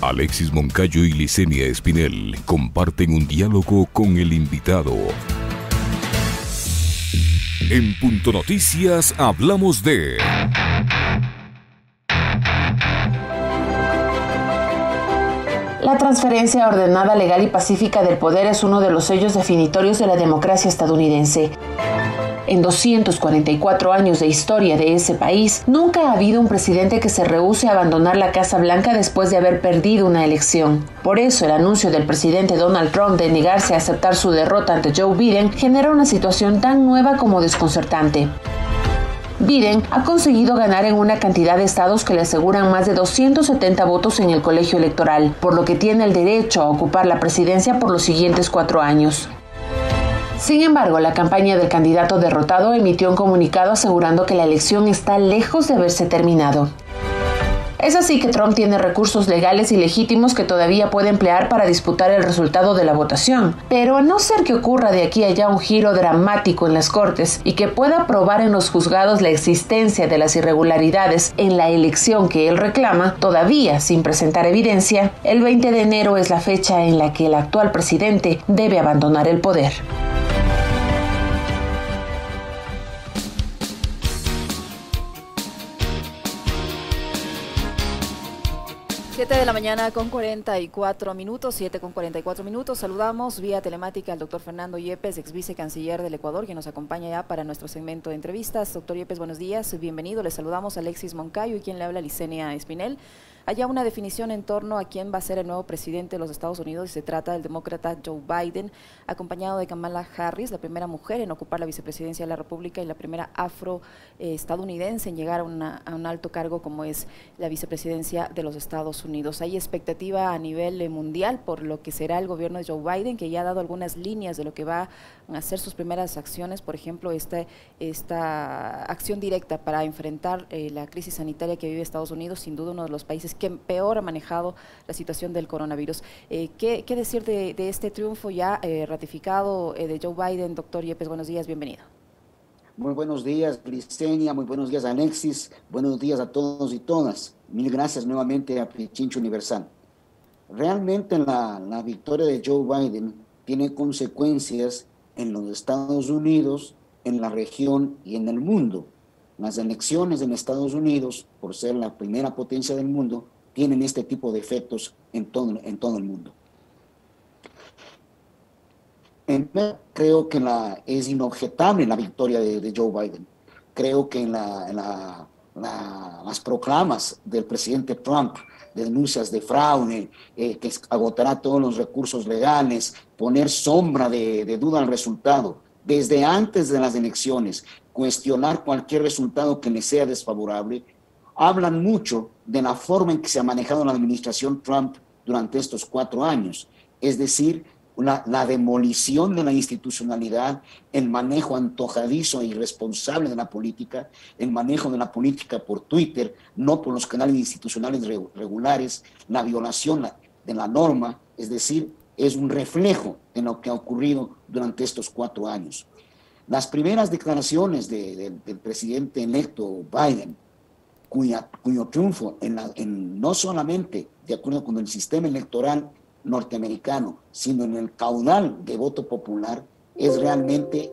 Alexis Moncayo y Licenia Espinel comparten un diálogo con el invitado. En Punto Noticias hablamos de... La transferencia ordenada, legal y pacífica del poder es uno de los sellos definitorios de la democracia estadounidense. En 244 años de historia de ese país, nunca ha habido un presidente que se rehúse a abandonar la Casa Blanca después de haber perdido una elección. Por eso, el anuncio del presidente Donald Trump de negarse a aceptar su derrota ante Joe Biden genera una situación tan nueva como desconcertante. Biden ha conseguido ganar en una cantidad de estados que le aseguran más de 270 votos en el colegio electoral, por lo que tiene el derecho a ocupar la presidencia por los siguientes 4 años. Sin embargo, la campaña del candidato derrotado emitió un comunicado asegurando que la elección está lejos de haberse terminado. Es así que Trump tiene recursos legales y legítimos que todavía puede emplear para disputar el resultado de la votación. Pero a no ser que ocurra de aquí a allá un giro dramático en las cortes y que pueda probar en los juzgados la existencia de las irregularidades en la elección que él reclama, todavía sin presentar evidencia, el 20 de enero es la fecha en la que el actual presidente debe abandonar el poder. 7 de la mañana con 44 minutos, 7 con 44 minutos. Saludamos vía telemática al doctor Fernando Yepes, ex vicecanciller del Ecuador, que nos acompaña ya para nuestro segmento de entrevistas. Doctor Yepes, buenos días, bienvenido. Le saludamos a Alexis Moncayo y quien le habla, Licenia Espinel. Hay ya una definición en torno a quién va a ser el nuevo presidente de los Estados Unidos y se trata del demócrata Joe Biden, acompañado de Kamala Harris, la primera mujer en ocupar la vicepresidencia de la República y la primera afroestadounidense en llegar a un alto cargo como es la vicepresidencia de los Estados Unidos. Hay expectativa a nivel mundial por lo que será el gobierno de Joe Biden, que ya ha dado algunas líneas de lo que va a hacer sus primeras acciones, por ejemplo, esta acción directa para enfrentar la crisis sanitaria que vive Estados Unidos, sin duda uno de los países que peor ha manejado la situación del coronavirus. ¿Qué decir de este triunfo ya ratificado de Joe Biden? Doctor Yepes, buenos días, bienvenido. Muy buenos días, Licenia, muy buenos días, Alexis, buenos días a todos y todas. Mil gracias nuevamente a Pichincho Universal. Realmente la victoria de Joe Biden tiene consecuencias en los Estados Unidos, en la región y en el mundo. Las elecciones en Estados Unidos, por ser la primera potencia del mundo, tienen este tipo de efectos en todo el mundo. Creo que es inobjetable la victoria de Joe Biden. Creo que las proclamas del presidente Trump, de denuncias de fraude, que agotará todos los recursos legales, poner sombra de duda al resultado, desde antes de las elecciones, cuestionar cualquier resultado que le sea desfavorable, hablan mucho de la forma en que se ha manejado la administración Trump durante estos 4 años. Es decir, la demolición de la institucionalidad, el manejo antojadizo e irresponsable de la política, el manejo de la política por Twitter, no por los canales institucionales regulares, la violación de la norma, es decir, es un reflejo de lo que ha ocurrido durante estos 4 años. Las primeras declaraciones del presidente electo Biden, cuyo triunfo no solamente de acuerdo con el sistema electoral norteamericano, sino en el caudal de voto popular, es realmente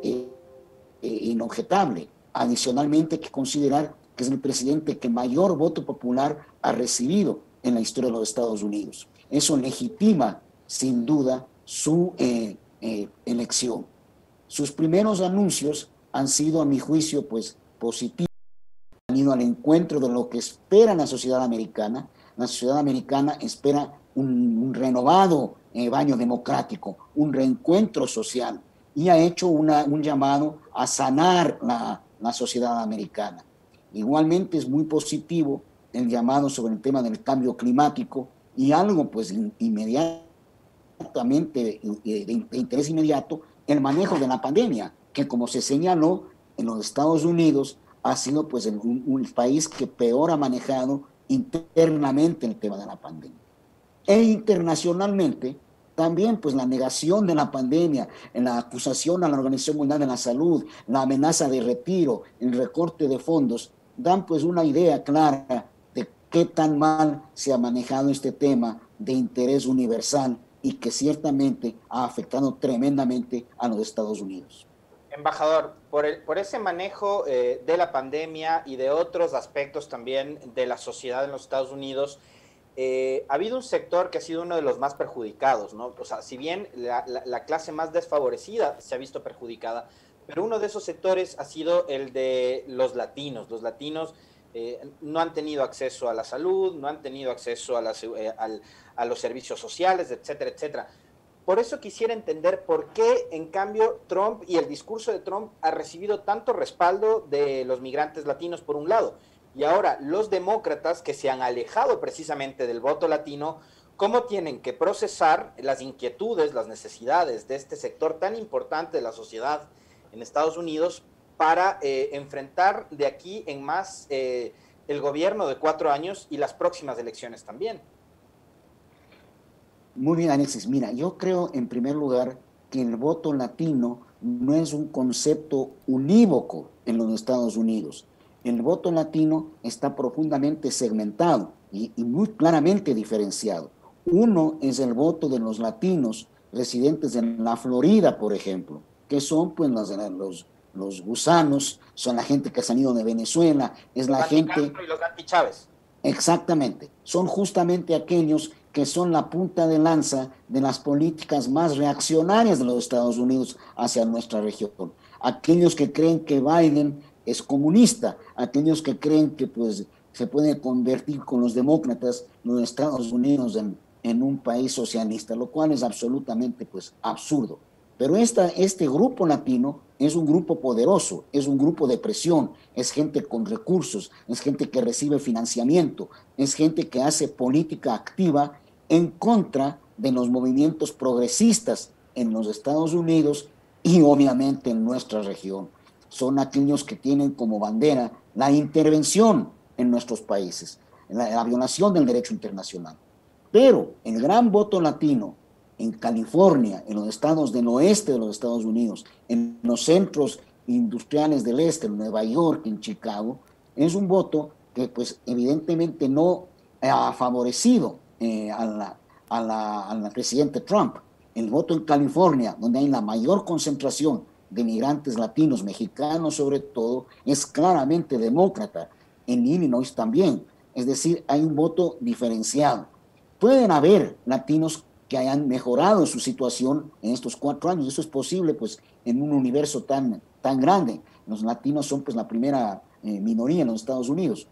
inobjetable. Adicionalmente, hay que considerar que es el presidente que mayor voto popular ha recibido en la historia de los Estados Unidos. Eso legitima, sin duda, su elección. Sus primeros anuncios han sido, a mi juicio, pues positivos. Han ido al encuentro de lo que espera la sociedad americana. La sociedad americana espera un renovado baño democrático, un reencuentro social, y ha hecho un llamado a sanar la sociedad americana. Igualmente es muy positivo el llamado sobre el tema del cambio climático y algo pues inmediatamente de interés inmediato, el manejo de la pandemia, que como se señaló en los Estados Unidos ha sido pues un país que peor ha manejado internamente el tema de la pandemia. E internacionalmente también pues la negación de la pandemia, la acusación a la Organización Mundial de la Salud, la amenaza de retiro, el recorte de fondos, dan pues una idea clara de qué tan mal se ha manejado este tema de interés universal y que ciertamente ha afectado tremendamente a los Estados Unidos. Embajador, por ese manejo de la pandemia y de otros aspectos también de la sociedad en los Estados Unidos, ha habido un sector que ha sido uno de los más perjudicados, ¿no? O sea, si bien la clase más desfavorecida se ha visto perjudicada, pero uno de esos sectores ha sido el de los latinos. Los latinos no han tenido acceso a la salud, no han tenido acceso a los servicios sociales, etcétera, etcétera. Por eso quisiera entender por qué, en cambio, Trump y el discurso de Trump ha recibido tanto respaldo de los migrantes latinos, por un lado, y ahora los demócratas, que se han alejado precisamente del voto latino, ¿cómo tienen que procesar las inquietudes, las necesidades de este sector tan importante de la sociedad en Estados Unidos para enfrentar de aquí en más el gobierno de 4 años y las próximas elecciones también? Muy bien, Alexis. Mira, yo creo en primer lugar que el voto latino no es un concepto unívoco en los Estados Unidos. El voto latino está profundamente segmentado y muy claramente diferenciado. Uno es el voto de los latinos residentes en la Florida, por ejemplo, que son pues los gusanos, son la gente que ha salido de Venezuela, es la gente... Y los anti-Chávez. Exactamente, son justamente aquellos que son la punta de lanza de las políticas más reaccionarias de los Estados Unidos hacia nuestra región. Aquellos que creen que Biden es comunista, aquellos que creen que pues, se puede convertir con los demócratas los Estados Unidos en un país socialista, lo cual es absolutamente pues, absurdo. Pero este grupo latino es un grupo poderoso, es un grupo de presión, es gente con recursos, es gente que recibe financiamiento, es gente que hace política activa en contra de los movimientos progresistas en los Estados Unidos y obviamente en nuestra región. Son aquellos que tienen como bandera la intervención en nuestros países, la violación del derecho internacional. Pero el gran voto latino en California, en los estados del oeste de los Estados Unidos, en los centros industriales del este, en Nueva York, en Chicago, es un voto que pues evidentemente no ha favorecido al presidente Trump. El voto en California, donde hay la mayor concentración de migrantes latinos, mexicanos sobre todo, es claramente demócrata. En Illinois también. Es decir, hay un voto diferenciado. Pueden haber latinos que hayan mejorado su situación en estos 4 años. Eso es posible pues, en un universo tan grande. Los latinos son pues, la primera minoría en los Estados Unidos.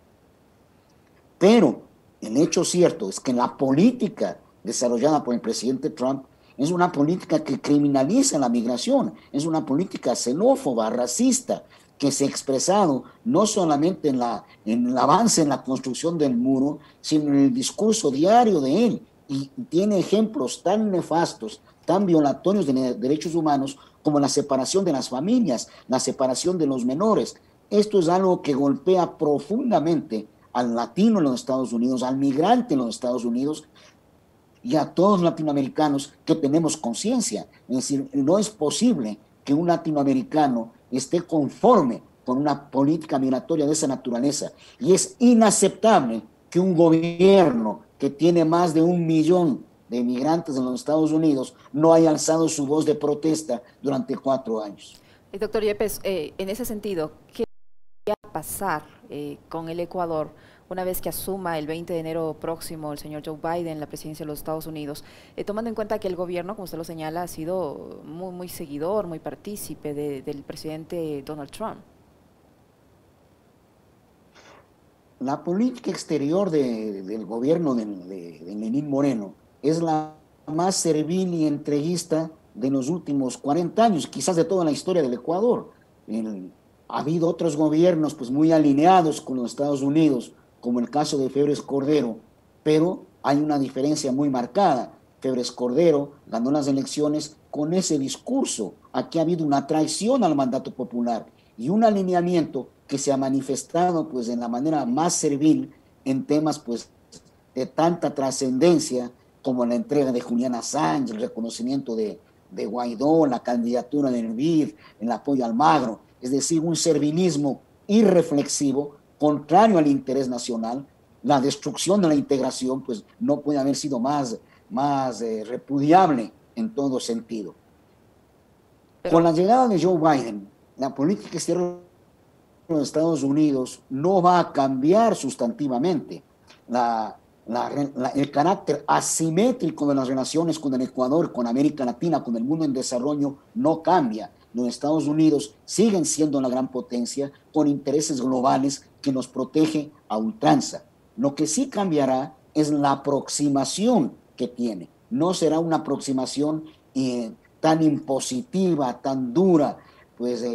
Pero el hecho cierto es que la política desarrollada por el presidente Trump es una política que criminaliza la migración, es una política xenófoba, racista, que se ha expresado no solamente en el avance en la construcción del muro, sino en el discurso diario de él. Y tiene ejemplos tan nefastos, tan violatorios de derechos humanos, como la separación de las familias, la separación de los menores. Esto es algo que golpea profundamente al latino en los Estados Unidos, al migrante en los Estados Unidos y a todos los latinoamericanos que tenemos conciencia. Es decir, no es posible que un latinoamericano esté conforme con una política migratoria de esa naturaleza. Y es inaceptable que un gobierno que tiene más de 1 millón de migrantes en los Estados Unidos no haya alzado su voz de protesta durante 4 años. Doctor Yepes, en ese sentido, ¿qué va a pasar con el Ecuador una vez que asuma el 20 de enero próximo el señor Joe Biden la presidencia de los Estados Unidos, tomando en cuenta que el gobierno, como usted lo señala, ha sido muy seguidor, muy partícipe del presidente Donald Trump? La política exterior del gobierno de Lenín Moreno es la más servil y entreguista de los últimos 40 años, quizás de toda la historia del Ecuador. Ha habido otros gobiernos pues, muy alineados con los Estados Unidos, como el caso de Febres Cordero, pero hay una diferencia muy marcada. Febres Cordero ganó las elecciones con ese discurso. Aquí ha habido una traición al mandato popular y un alineamiento que se ha manifestado pues, en la manera más servil en temas pues, de tanta trascendencia como la entrega de Julian Assange, el reconocimiento de Guaidó, la candidatura del BID, el apoyo a Almagro. Es decir, un servilismo irreflexivo, contrario al interés nacional, la destrucción de la integración, pues no puede haber sido más repudiable en todo sentido. Con la llegada de Joe Biden, la política exterior de los Estados Unidos no va a cambiar sustantivamente. El carácter asimétrico de las relaciones con el Ecuador, con América Latina, con el mundo en desarrollo, no cambia. Los Estados Unidos siguen siendo la gran potencia con intereses globales que nos protege a ultranza. Lo que sí cambiará es la aproximación que tiene. No será una aproximación tan impositiva, tan dura, pues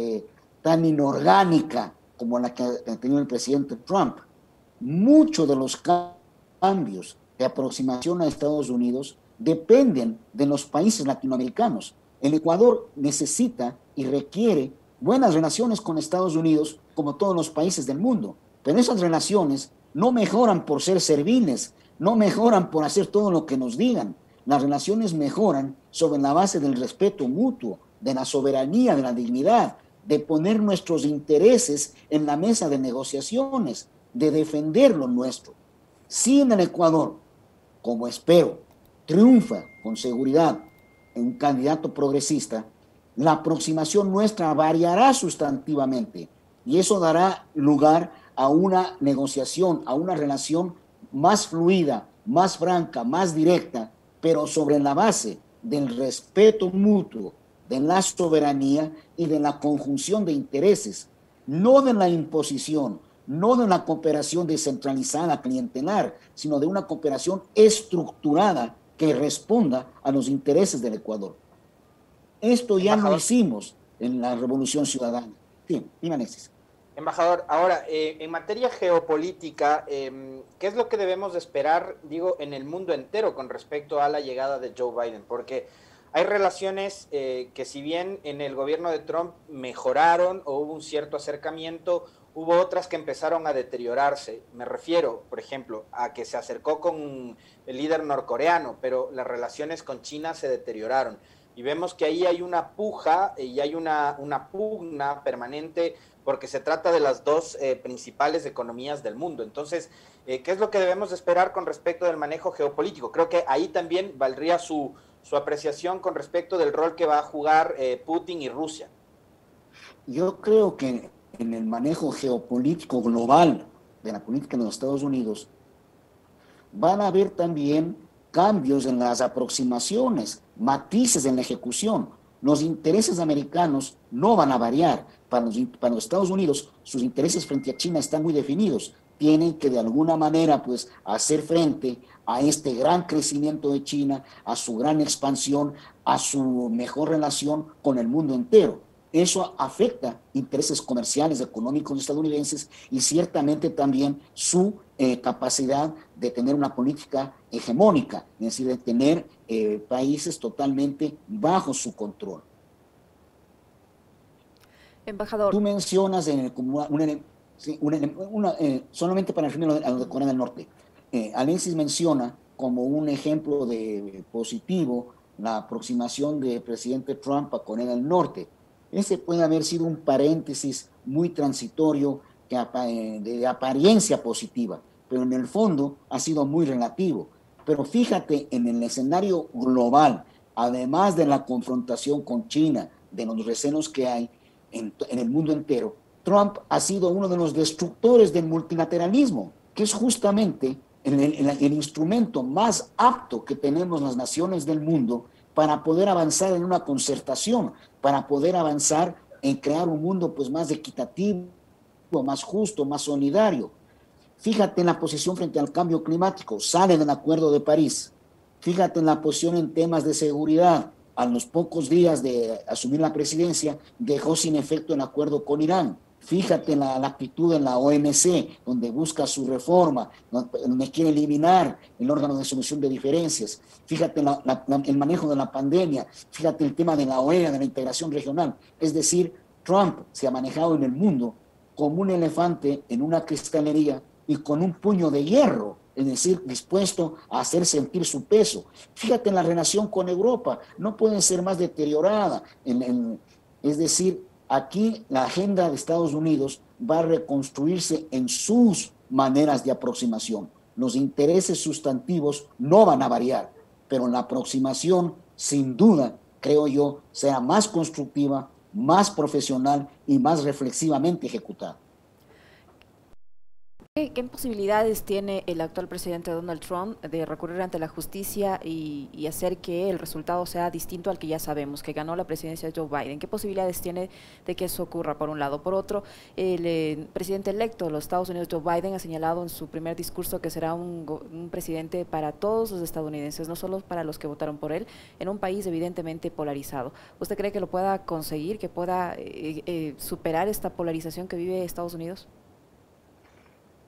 tan inorgánica como la que ha tenido el presidente Trump. Muchos de los cambios de aproximación a Estados Unidos dependen de los países latinoamericanos. El Ecuador necesita y requiere buenas relaciones con Estados Unidos, como todos los países del mundo, pero esas relaciones no mejoran por ser serviles, no mejoran por hacer todo lo que nos digan. Las relaciones mejoran sobre la base del respeto mutuo, de la soberanía, de la dignidad, de poner nuestros intereses en la mesa de negociaciones, de defender lo nuestro. Si en el Ecuador, como espero, triunfa con seguridad un candidato progresista, la aproximación nuestra variará sustantivamente y eso dará lugar a una negociación, a una relación más fluida, más franca, más directa, pero sobre la base del respeto mutuo, de la soberanía y de la conjunción de intereses, no de la imposición, no de una cooperación descentralizada, clientelar, sino de una cooperación estructurada que responda a los intereses del Ecuador. Esto ya lo hicimos en la Revolución Ciudadana. Sí, dime, Alexis. Embajador, ahora, en materia geopolítica, ¿qué es lo que debemos de esperar, digo, en el mundo entero con respecto a la llegada de Joe Biden? Porque hay relaciones que si bien en el gobierno de Trump mejoraron o hubo un cierto acercamiento, hubo otras que empezaron a deteriorarse. Me refiero, por ejemplo, a que se acercó con el líder norcoreano, pero las relaciones con China se deterioraron. Y vemos que ahí hay una puja y hay una pugna permanente porque se trata de las dos principales economías del mundo. Entonces, ¿qué es lo que debemos esperar con respecto del manejo geopolítico? Creo que ahí también valdría su apreciación con respecto del rol que va a jugar Putin y Rusia. Yo creo que en el manejo geopolítico global de la política de los Estados Unidos van a haber también cambios en las aproximaciones, matices en la ejecución. Los intereses americanos no van a variar. Para los Estados Unidos, sus intereses frente a China están muy definidos. Tienen que de alguna manera pues hacer frente a este gran crecimiento de China, a su gran expansión, a su mejor relación con el mundo entero. Eso afecta intereses comerciales, económicos estadounidenses y ciertamente también su capacidad de tener una política hegemónica, es decir, de tener países totalmente bajo su control. Embajador. Tú mencionas solamente para referirme a lo de Corea del Norte. Alexis menciona como un ejemplo de positivo la aproximación del presidente Trump a Corea del Norte. Ese puede haber sido un paréntesis muy transitorio de apariencia positiva, pero en el fondo ha sido muy relativo. Pero fíjate en el escenario global, además de la confrontación con China, de los recelos que hay en el mundo entero, Trump ha sido uno de los destructores del multilateralismo, que es justamente el instrumento más apto que tenemos las naciones del mundo para poder avanzar en una concertación, para poder avanzar en crear un mundo pues más equitativo, más justo, más solidario. Fíjate en la posición frente al cambio climático, sale del Acuerdo de París. Fíjate en la posición en temas de seguridad. A los pocos días de asumir la presidencia, dejó sin efecto el acuerdo con Irán. Fíjate en la actitud en la OMC, donde busca su reforma, donde quiere eliminar el órgano de solución de diferencias. Fíjate en el manejo de la pandemia. Fíjate el tema de la OEA, de la integración regional. Es decir, Trump se ha manejado en el mundo como un elefante en una cristalería y con un puño de hierro, es decir, dispuesto a hacer sentir su peso. Fíjate en la relación con Europa, no puede ser más deteriorada. Es decir, aquí la agenda de Estados Unidos va a reconstruirse en sus maneras de aproximación. los intereses sustantivos no van a variar, pero la aproximación, sin duda, creo yo, será más constructiva, más profesional y más reflexivamente ejecutada. ¿Qué posibilidades tiene el actual presidente Donald Trump de recurrir ante la justicia y hacer que el resultado sea distinto al que ya sabemos, que ganó la presidencia Joe Biden? ¿Qué posibilidades tiene de que eso ocurra, por un lado? Por otro, el presidente electo de los Estados Unidos, Joe Biden, ha señalado en su primer discurso que será un presidente para todos los estadounidenses, no solo para los que votaron por él, en un país evidentemente polarizado. ¿Usted cree que lo pueda conseguir, que pueda superar esta polarización que vive Estados Unidos?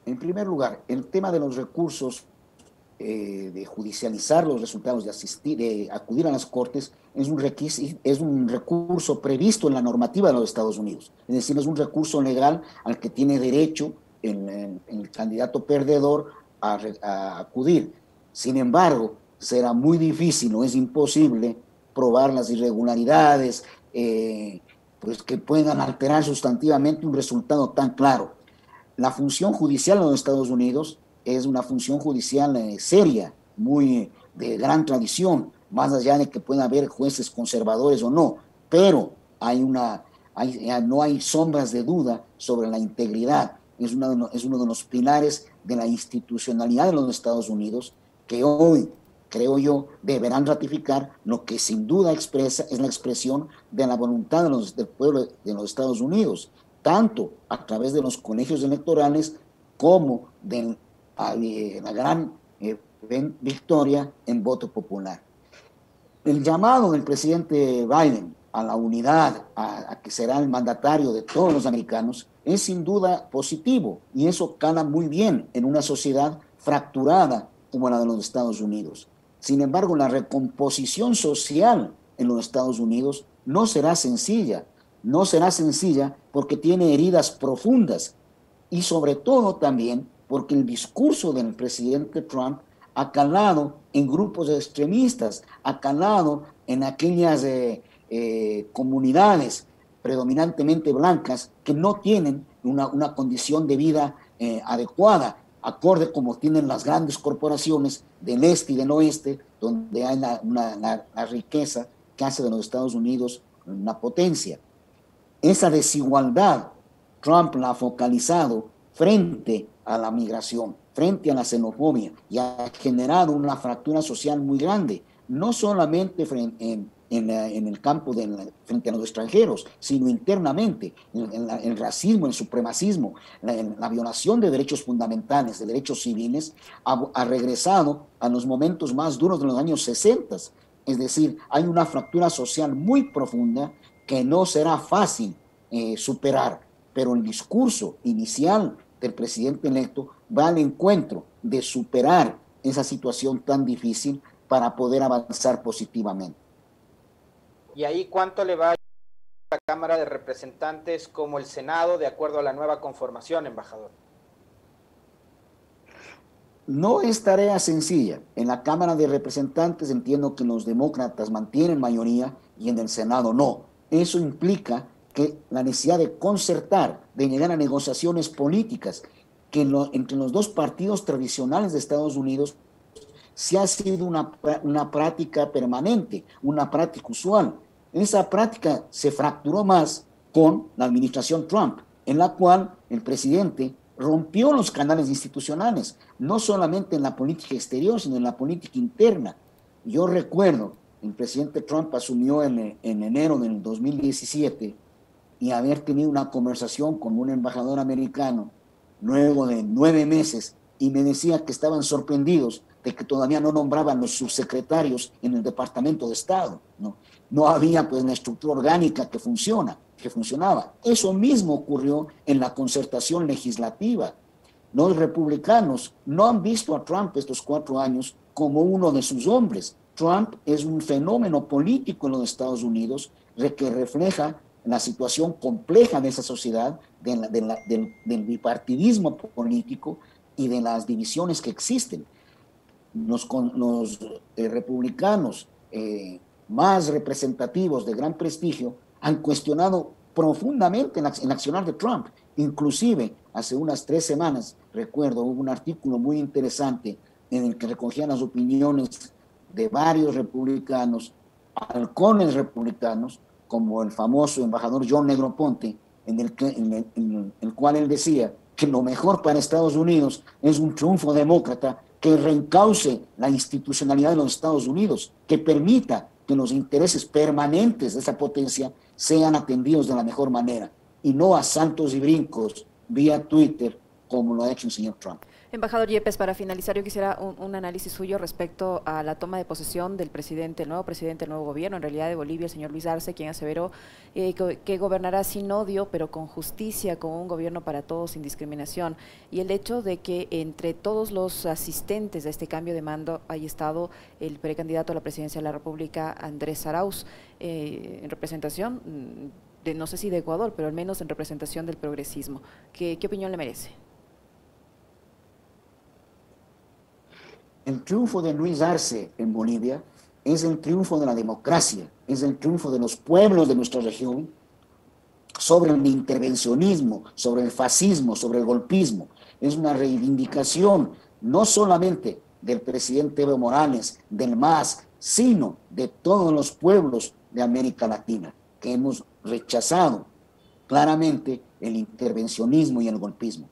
En primer lugar, el tema de los recursos, de judicializar los resultados, de acudir a las cortes, es un recurso previsto en la normativa de los Estados Unidos. Es decir, es un recurso legal al que tiene derecho el candidato perdedor a acudir. Sin embargo, será muy difícil o es imposible probar las irregularidades pues que puedan alterar sustantivamente un resultado tan claro. La función judicial en los Estados Unidos es una función judicial seria, muy de gran tradición, más allá de que pueda haber jueces conservadores o no, pero no hay sombras de duda sobre la integridad. Es uno de los pilares de la institucionalidad de los Estados Unidos que hoy, creo yo, deberán ratificar lo que sin duda es la expresión de la voluntad del pueblo de los Estados Unidos, tanto a través de los colegios electorales como de la gran victoria en voto popular. El llamado del presidente Biden a la unidad, a que será el mandatario de todos los americanos, es sin duda positivo, y eso cala muy bien en una sociedad fracturada como la de los Estados Unidos. Sin embargo, la recomposición social en los Estados Unidos no será sencilla. No será sencilla porque tiene heridas profundas y sobre todo también porque el discurso del presidente Trump ha calado en grupos extremistas, ha calado en aquellas comunidades predominantemente blancas que no tienen una condición de vida adecuada, acorde como tienen las grandes corporaciones del este y del oeste, donde hay la riqueza que hace de los Estados Unidos una potencia. Esa desigualdad Trump la ha focalizado frente a la migración, frente a la xenofobia, y ha generado una fractura social muy grande, no solamente en el campo frente a los extranjeros, sino internamente, el racismo, el supremacismo, la violación de derechos fundamentales, de derechos civiles, ha regresado a los momentos más duros de los años 60. Es decir, hay una fractura social muy profunda que no será fácil superar, pero el discurso inicial del presidente electo va al encuentro de superar esa situación tan difícil para poder avanzar positivamente. ¿Y ahí cuánto le va a la Cámara de Representantes como el Senado de acuerdo a la nueva conformación, embajador? No es tarea sencilla. En la Cámara de Representantes entiendo que los demócratas mantienen mayoría y en el Senado no. Eso implica que la necesidad de concertar, de llegar a negociaciones políticas, que entre los dos partidos tradicionales de Estados Unidos se ha sido una práctica permanente, una práctica usual. Esa práctica se fracturó más con la administración Trump, en la cual el presidente rompió los canales institucionales, no solamente en la política exterior, sino en la política interna. Yo recuerdo, el presidente Trump asumió en enero del 2017 y haber tenido una conversación con un embajador americano luego de 9 meses y me decía que estaban sorprendidos de que todavía no nombraban los subsecretarios en el Departamento de Estado. No había pues una estructura orgánica que funcionaba. Eso mismo ocurrió en la concertación legislativa. Los republicanos no han visto a Trump estos 4 años como uno de sus hombres. Trump es un fenómeno político en los Estados Unidos que refleja la situación compleja de esa sociedad, del bipartidismo político y de las divisiones que existen. Los republicanos más representativos de gran prestigio han cuestionado profundamente en el accionar de Trump. Inclusive, hace unas 3 semanas, recuerdo, hubo un artículo muy interesante en el que recogían las opiniones de varios republicanos, halcones republicanos, como el famoso embajador John Negroponte, en el cual él decía que lo mejor para Estados Unidos es un triunfo demócrata que reencauce la institucionalidad de los Estados Unidos, que permita que los intereses permanentes de esa potencia sean atendidos de la mejor manera, y no a saltos y brincos vía Twitter, como lo ha hecho el señor Trump. Embajador Yepes, para finalizar, yo quisiera un análisis suyo respecto a la toma de posesión del presidente, el nuevo gobierno, en realidad de Bolivia, el señor Luis Arce, quien aseveró que gobernará sin odio, pero con justicia, con un gobierno para todos, sin discriminación. Y el hecho de que entre todos los asistentes a este cambio de mando haya estado el precandidato a la presidencia de la República, Andrés Arauz, en representación, no sé si de Ecuador, pero al menos en representación del progresismo. ¿Qué opinión le merece? El triunfo de Luis Arce en Bolivia es el triunfo de la democracia, es el triunfo de los pueblos de nuestra región sobre el intervencionismo, sobre el fascismo, sobre el golpismo. Es una reivindicación no solamente del presidente Evo Morales, del MAS, sino de todos los pueblos de América Latina, que hemos rechazado claramente el intervencionismo y el golpismo.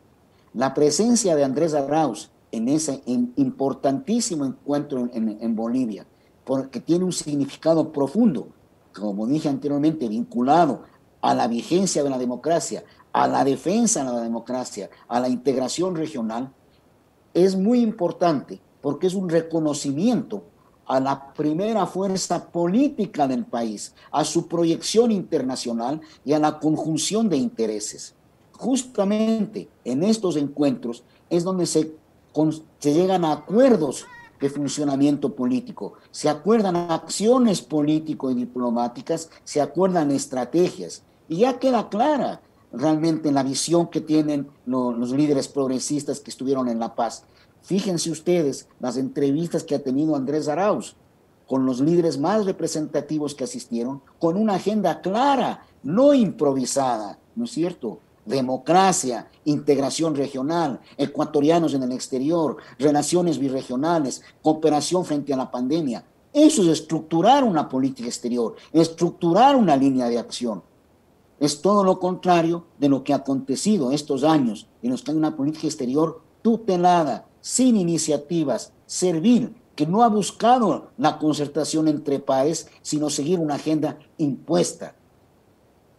La presencia de Andrés Arauz en ese importantísimo encuentro en Bolivia, porque tiene un significado profundo, como dije anteriormente, vinculado a la vigencia de la democracia, a la defensa de la democracia, a la integración regional, es muy importante porque es un reconocimiento a la primera fuerza política del país, a su proyección internacional y a la conjunción de intereses. Justamente en estos encuentros es donde se llegan a acuerdos de funcionamiento político, se acuerdan acciones político y diplomáticas, se acuerdan estrategias, y ya queda clara realmente la visión que tienen los líderes progresistas que estuvieron en La Paz. Fíjense ustedes las entrevistas que ha tenido Andrés Arauz con los líderes más representativos que asistieron, con una agenda clara, no improvisada, ¿no es cierto? Democracia, integración regional, ecuatorianos en el exterior, relaciones birregionales, cooperación frente a la pandemia. Eso es estructurar una política exterior, estructurar una línea de acción. Es todo lo contrario de lo que ha acontecido estos años en los que hay una política exterior tutelada, sin iniciativas, servil, que no ha buscado la concertación entre pares, sino seguir una agenda impuesta.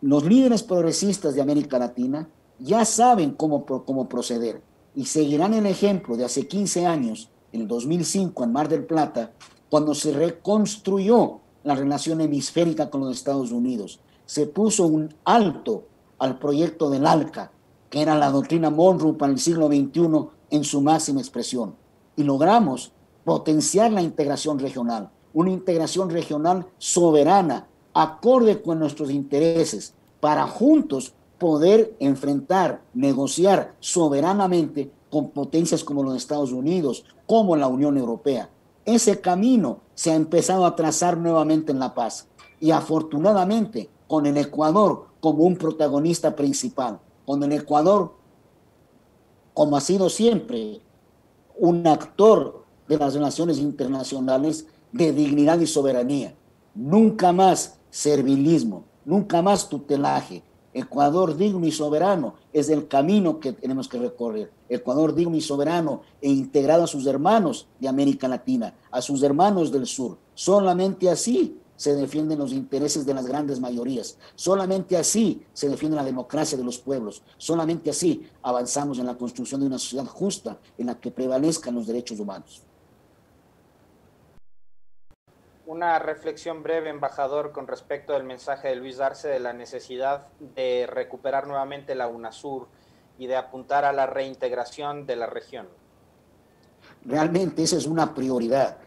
Los líderes progresistas de América Latina ya saben cómo proceder y seguirán el ejemplo de hace 15 años, en el 2005, en Mar del Plata, cuando se reconstruyó la relación hemisférica con los Estados Unidos. Se puso un alto al proyecto del ALCA, que era la doctrina Monroe para el siglo XXI en su máxima expresión. Y logramos potenciar la integración regional, una integración regional soberana, acorde con nuestros intereses, para juntos poder enfrentar, negociar soberanamente con potencias como los Estados Unidos, como la Unión Europea. Ese camino se ha empezado a trazar nuevamente en La Paz y afortunadamente con el Ecuador como un protagonista principal, con el Ecuador como ha sido siempre un actor de las relaciones internacionales de dignidad y soberanía. Nunca más servilismo, nunca más tutelaje. Ecuador digno y soberano es el camino que tenemos que recorrer. Ecuador digno y soberano e integrado a sus hermanos de América Latina, a sus hermanos del sur. Solamente así se defienden los intereses de las grandes mayorías. Solamente así se defiende la democracia de los pueblos. Solamente así avanzamos en la construcción de una sociedad justa en la que prevalezcan los derechos humanos. Una reflexión breve, embajador, con respecto al mensaje de Luis Arce de la necesidad de recuperar nuevamente la UNASUR y de apuntar a la reintegración de la región. Realmente esa es una prioridad.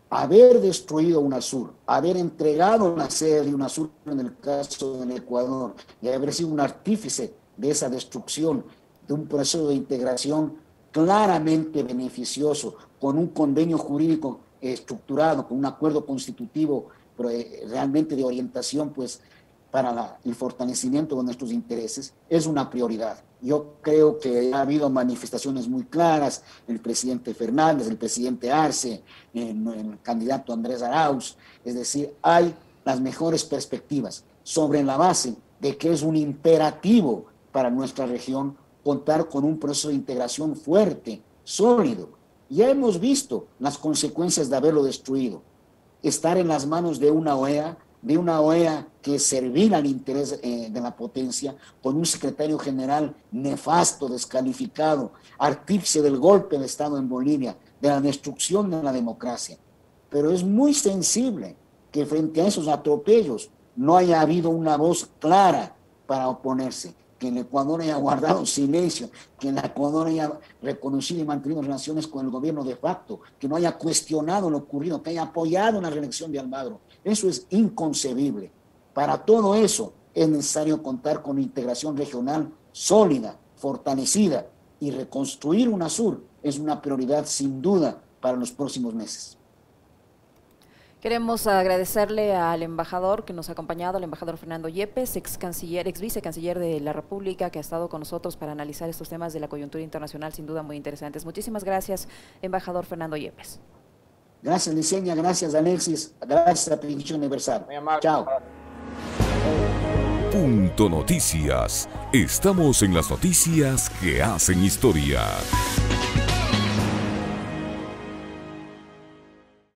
Haber destruido UNASUR, haber entregado la sede de UNASUR en el caso del Ecuador y haber sido un artífice de esa destrucción, de un proceso de integración claramente beneficioso, con un convenio jurídico estructurado, con un acuerdo constitutivo realmente de orientación, pues para el fortalecimiento de nuestros intereses es una prioridad. Yo creo que ha habido manifestaciones muy claras, el presidente Fernández, el presidente Arce, el candidato Andrés Arauz, es decir, hay las mejores perspectivas sobre la base de que es un imperativo para nuestra región contar con un proceso de integración fuerte, sólido. Ya hemos visto las consecuencias de haberlo destruido. Estar en las manos de una OEA que es servil al interés de la potencia, con un secretario general nefasto, descalificado, artífice del golpe de Estado en Bolivia, de la destrucción de la democracia. Pero es muy sensible que frente a esos atropellos no haya habido una voz clara para oponerse, que el Ecuador haya guardado silencio, que el Ecuador haya reconocido y mantenido relaciones con el gobierno de facto, que no haya cuestionado lo ocurrido, que haya apoyado la reelección de Almagro. Eso es inconcebible. Para todo eso es necesario contar con integración regional sólida, fortalecida, y reconstruir UNASUR es una prioridad sin duda para los próximos meses. Queremos agradecerle al embajador que nos ha acompañado, al embajador Fernando Yepes, ex vicecanciller de la República, que ha estado con nosotros para analizar estos temas de la coyuntura internacional, sin duda muy interesantes. Muchísimas gracias, embajador Fernando Yepes. Gracias, Liceña, gracias, Alexis, gracias a Televisión Universal. Chao. Punto Noticias. Estamos en las noticias que hacen historia.